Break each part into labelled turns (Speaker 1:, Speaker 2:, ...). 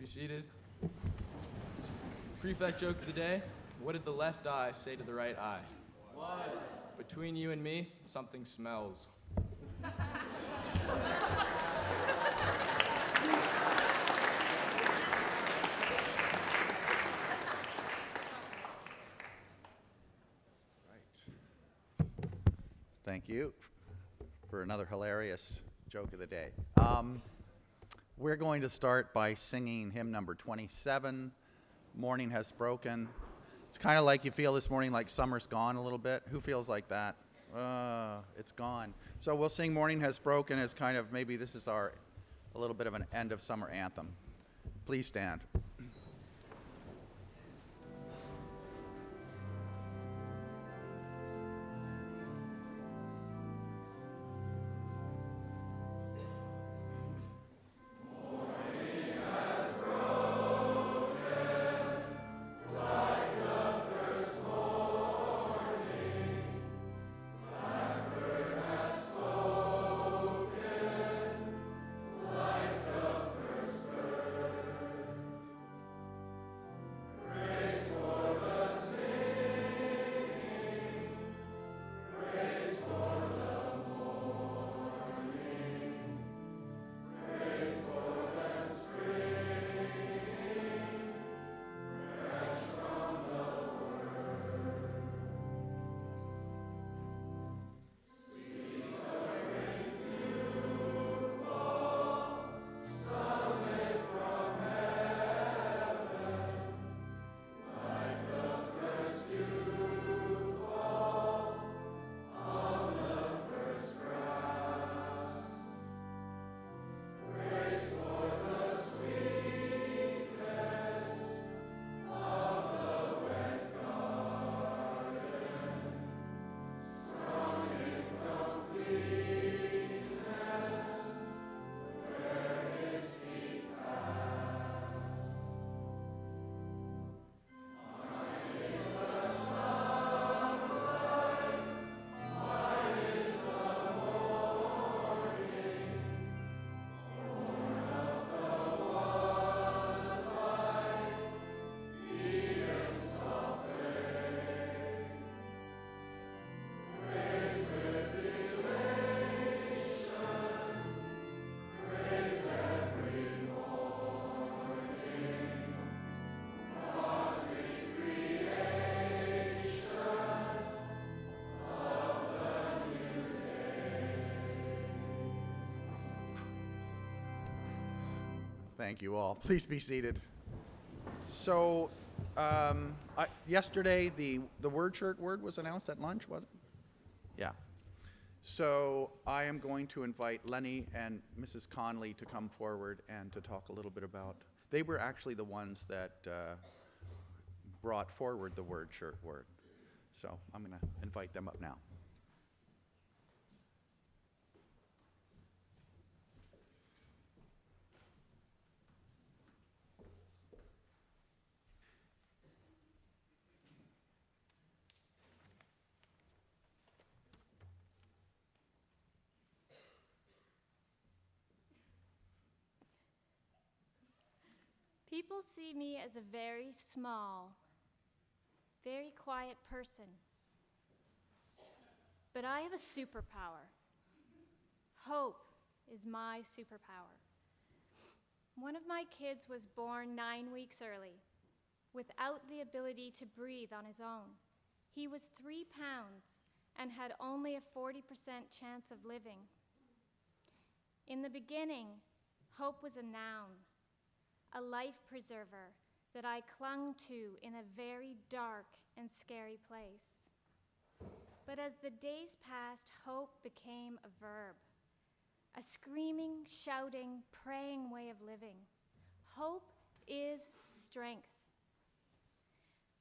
Speaker 1: Be seated. Prefect joke of the day. What did the left eye say to the right eye? What? Between you and me, something smells.
Speaker 2: Thank you for another hilarious joke of the day. We're going to start by singing hymn number 27, Morning Has Broken. It's kind of like you feel this morning like summer's gone a little bit. Who feels like that? It's gone. So we'll sing Morning Has Broken as kind of maybe this is a little bit of an end of summer anthem. Please stand. Thank you all. Please be seated. So, yesterday the word shirt word was announced at lunch, was it? Yeah. So I am going to invite Lenny and Mrs. Conley to come forward and to talk a little bit about. They were actually the ones that brought forward the word shirt word. So I'm going to invite them up now.
Speaker 3: People see me as a very small, very quiet person. But I have a superpower. Hope is my superpower. One of my kids was born 9 weeks early, without the ability to breathe on his own. He was 3 pounds and had only a 40% chance of living. In the beginning, hope was a noun, a life preserver that I clung to in a very dark and scary place. But as the days passed, hope became a verb, a screaming, shouting, praying way of living. Hope is strength.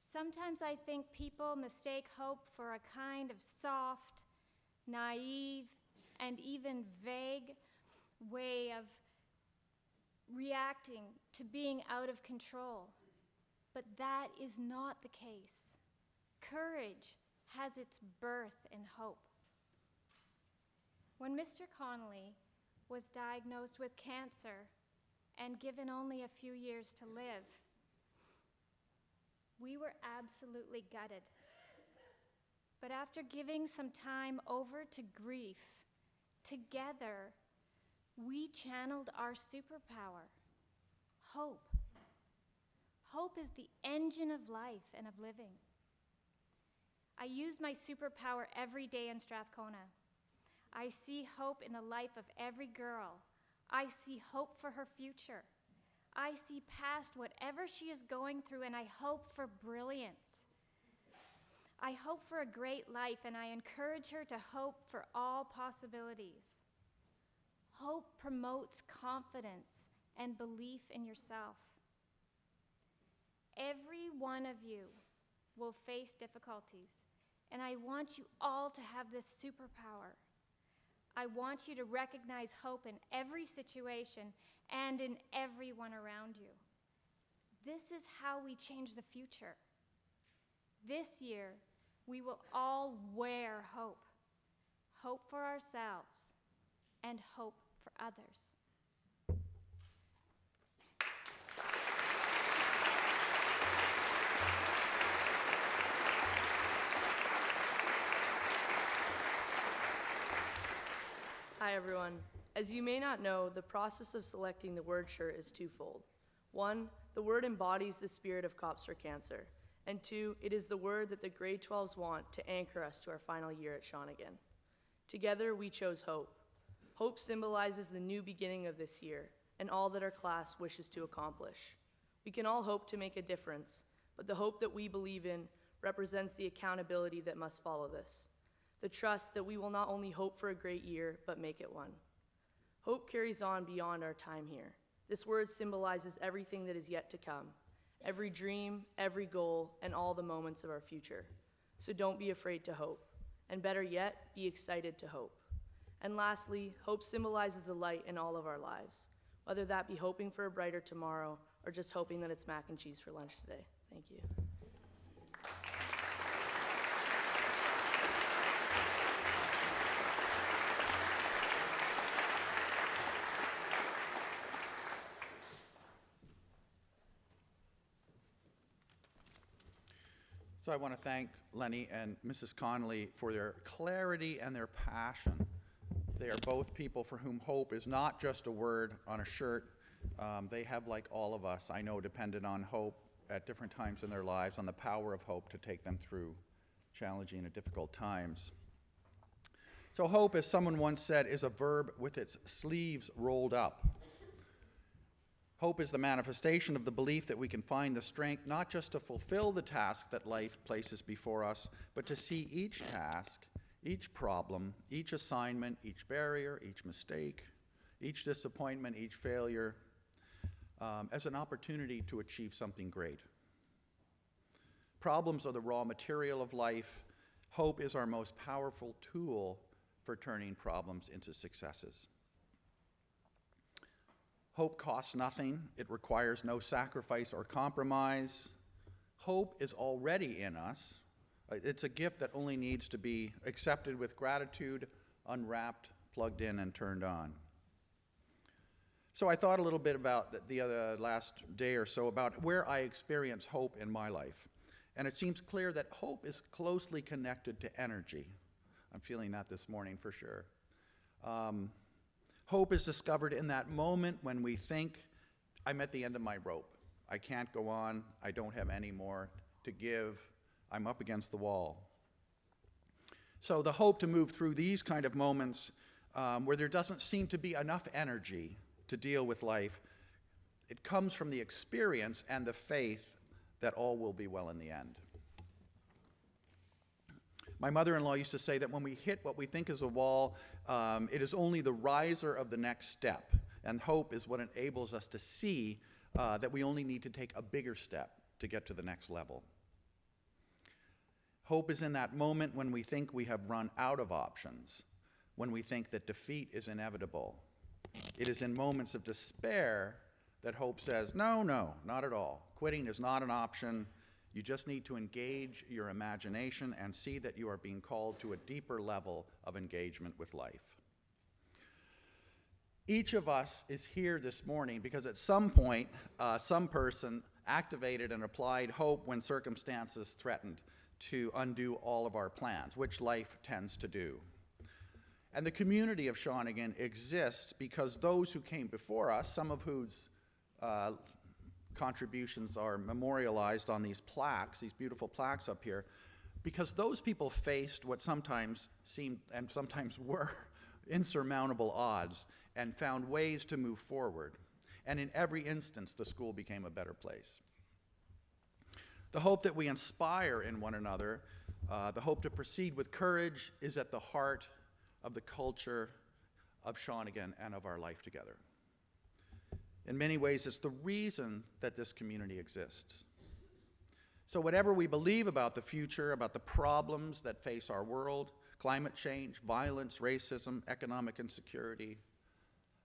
Speaker 3: Sometimes I think people mistake hope for a kind of soft, naive, and even vague way of reacting to being out of control. But that is not the case. Courage has its birth in hope. When Mr. Connolly was diagnosed with cancer, and given only a few years to live. We were absolutely gutted. But after giving some time over to grief, together, we channeled our superpower, hope. Hope is the engine of life and of living. I use my superpower every day in Strathcona. I see hope in the life of every girl. I see hope for her future. I see past whatever she is going through, and I hope for brilliance. I hope for a great life, and I encourage her to hope for all possibilities. Hope promotes confidence and belief in yourself. Every one of you will face difficulties, and I want you all to have this superpower. I want you to recognize hope in every situation and in everyone around you. This is how we change the future. This year, we will all wear hope. Hope for ourselves and hope for others.
Speaker 4: Hi, everyone. As you may not know, the process of selecting the word shirt is twofold. One, the word embodies the spirit of Cops for Cancer. And two, it is the word that the grade 12s want to anchor us to our final year at Shawnigan. Together, we chose hope. Hope symbolizes the new beginning of this year and all that our class wishes to accomplish. We can all hope to make a difference, but the hope that we believe in represents the accountability that must follow this. The trust that we will not only hope for a great year, but make it one. Hope carries on beyond our time here. This word symbolizes everything that is yet to come, every dream, every goal, and all the moments of our future. So don't be afraid to hope, and better yet, be excited to hope. And lastly, hope symbolizes the light in all of our lives, whether that be hoping for a brighter tomorrow or just hoping that it's mac and cheese for lunch today. Thank you.
Speaker 2: So I want to thank Lenny and Mrs. Connolly for their clarity and their passion. They are both people for whom hope is not just a word on a shirt. They have, like all of us, I know, depended on hope at different times in their lives, on the power of hope to take them through challenging and difficult times. So hope, as someone once said, is a verb with its sleeves rolled up. Hope is the manifestation of the belief that we can find the strength not just to fulfill the task that life places before us, but to see each task, each problem, each assignment, each barrier, each mistake, each disappointment, each failure, as an opportunity to achieve something great. Problems are the raw material of life. Hope is our most powerful tool for turning problems into successes. Hope costs nothing. It requires no sacrifice or compromise. Hope is already in us. It's a gift that only needs to be accepted with gratitude, unwrapped, plugged in, and turned on. So I thought a little bit about the last day or so about where I experience hope in my life. And it seems clear that hope is closely connected to energy. I'm feeling that this morning for sure. Hope is discovered in that moment when we think, I'm at the end of my rope. I can't go on. I don't have any more to give. I'm up against the wall. So the hope to move through these kind of moments where there doesn't seem to be enough energy to deal with life, it comes from the experience and the faith that all will be well in the end. My mother-in-law used to say that when we hit what we think is a wall, it is only the riser of the next step. And hope is what enables us to see that we only need to take a bigger step to get to the next level. Hope is in that moment when we think we have run out of options, when we think that defeat is inevitable. It is in moments of despair that hope says, no, not at all. Quitting is not an option. You just need to engage your imagination and see that you are being called to a deeper level of engagement with life. Each of us is here this morning because at some point, some person activated and applied hope when circumstances threatened to undo all of our plans, which life tends to do. And the community of Shawnigan exists because those who came before us, some of whose contributions are memorialized on these plaques, these beautiful plaques up here, because those people faced what sometimes seemed and sometimes were insurmountable odds and found ways to move forward. And in every instance, the school became a better place. The hope that we inspire in one another, the hope to proceed with courage, is at the heart of the culture of Shawnigan and of our life together. In many ways, it's the reason that this community exists. So whatever we believe about the future, about the problems that face our world, climate change, violence, racism, economic insecurity,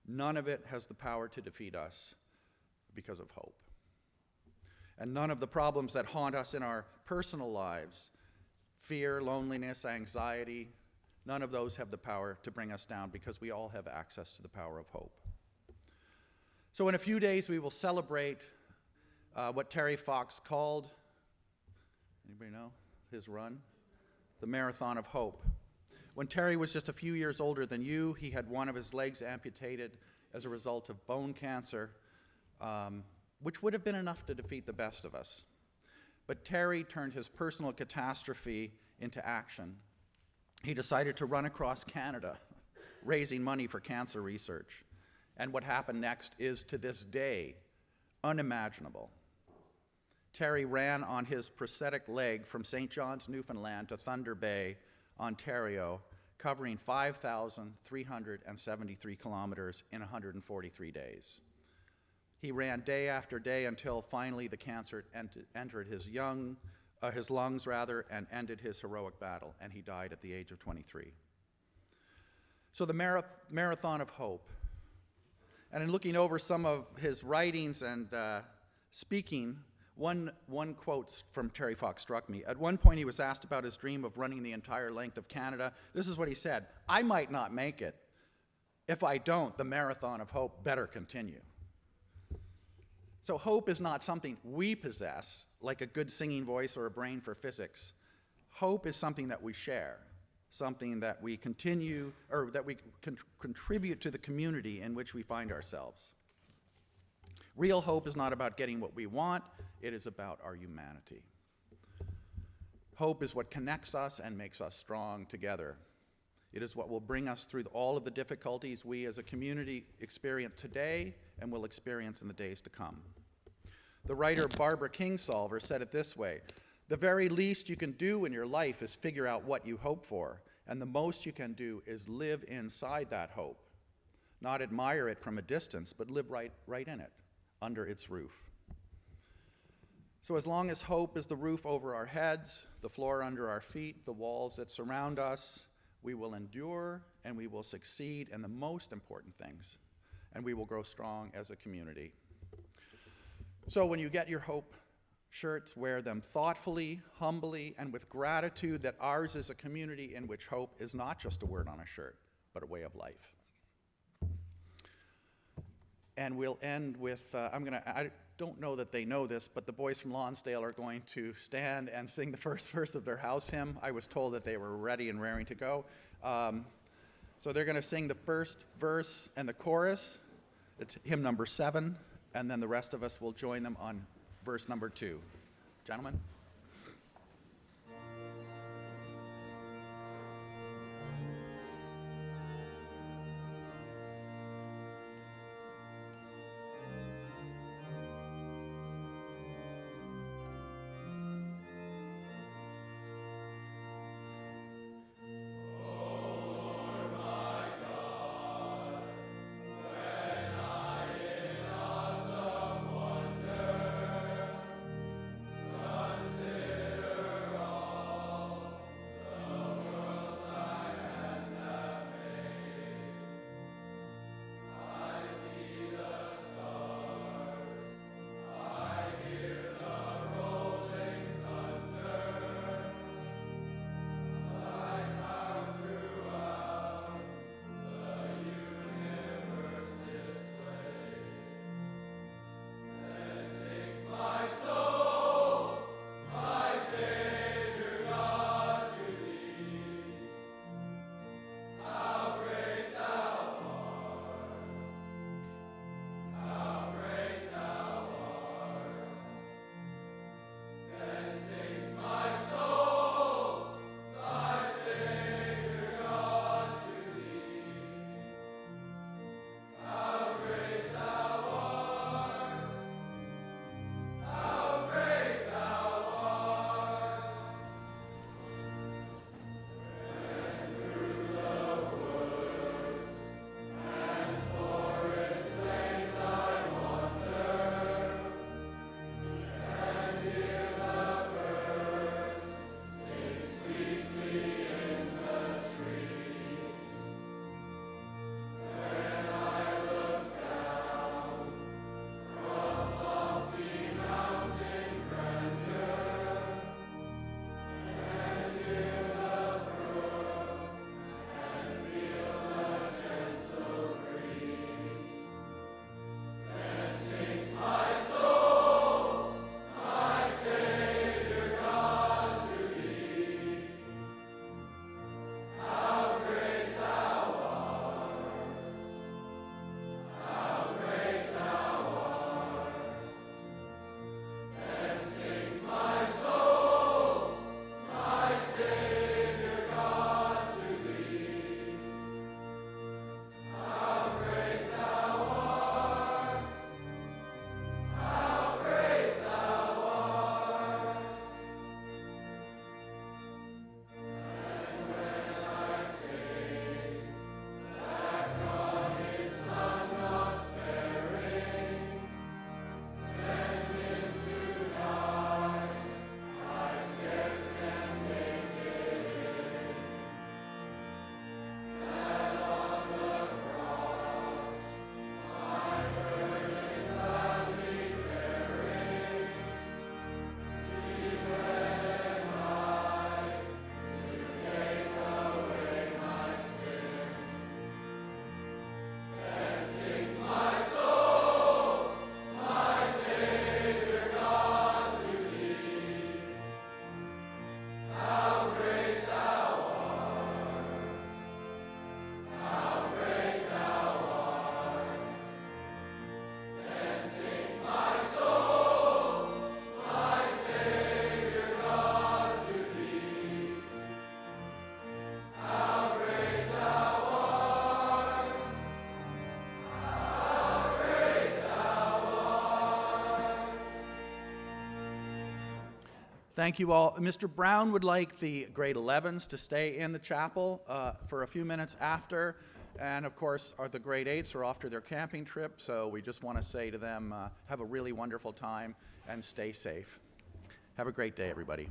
Speaker 2: none of it has the power to defeat us because of hope. And none of the problems that haunt us in our personal lives, fear, loneliness, anxiety, none of those have the power to bring us down because we all have access to the power of hope. So in a few days, we will celebrate what Terry Fox called, anybody know his run? The Marathon of Hope. When Terry was just a few years older than you, he had one of his legs amputated as a result of bone cancer, which would have been enough to defeat the best of us. But Terry turned his personal catastrophe into action. He decided to run across Canada, raising money for cancer research. And what happened next is, to this day, unimaginable. Terry ran on his prosthetic leg from St. John's, Newfoundland to Thunder Bay, Ontario, covering 5,373 kilometers in 143 days. He ran day after day until finally the cancer entered his lungs, and ended his heroic battle, and he died at the age of 23. So the Marathon of Hope. And in looking over some of his writings and speaking, one quote from Terry Fox struck me. At one point, he was asked about his dream of running the entire length of Canada. This is what he said: "I might not make it. If I don't, the Marathon of Hope better continue." So hope is not something we possess, like a good singing voice or a brain for physics. Hope is something that we share, something that we continue, or that we contribute to the community in which we find ourselves. Real hope is not about getting what we want, it is about our humanity. Hope is what connects us and makes us strong together. It is what will bring us through all of the difficulties we as a community experience today and will experience in the days to come. The writer Barbara Kingsolver said it this way: "The very least you can do in your life is figure out what you hope for, and the most you can do is live inside that hope. Not admire it from a distance, but live right in it, under its roof." So as long as hope is the roof over our heads, the floor under our feet, the walls that surround us, we will endure and we will succeed in the most important things, and we will grow strong as a community. So when you get your hope shirts, wear them thoughtfully, humbly, and with gratitude that ours is a community in which hope is not just a word on a shirt, but a way of life. And we'll end with, I don't know that they know this, but the boys from Lonsdale are going to stand and sing the first verse of their house hymn. I was told that they were ready and raring to go. So they're going to sing the first verse and the chorus. It's hymn number 7, and then the rest of us will join them on verse number 2. Gentlemen.
Speaker 5: Awesome wonder,
Speaker 2: Thank you all. Mr. Brown would like the grade 11s to stay in the chapel for a few minutes after. And of course, the grade 8s are off to their camping trip. So we just want to say to them, have a really wonderful time and stay safe. Have a great day, everybody.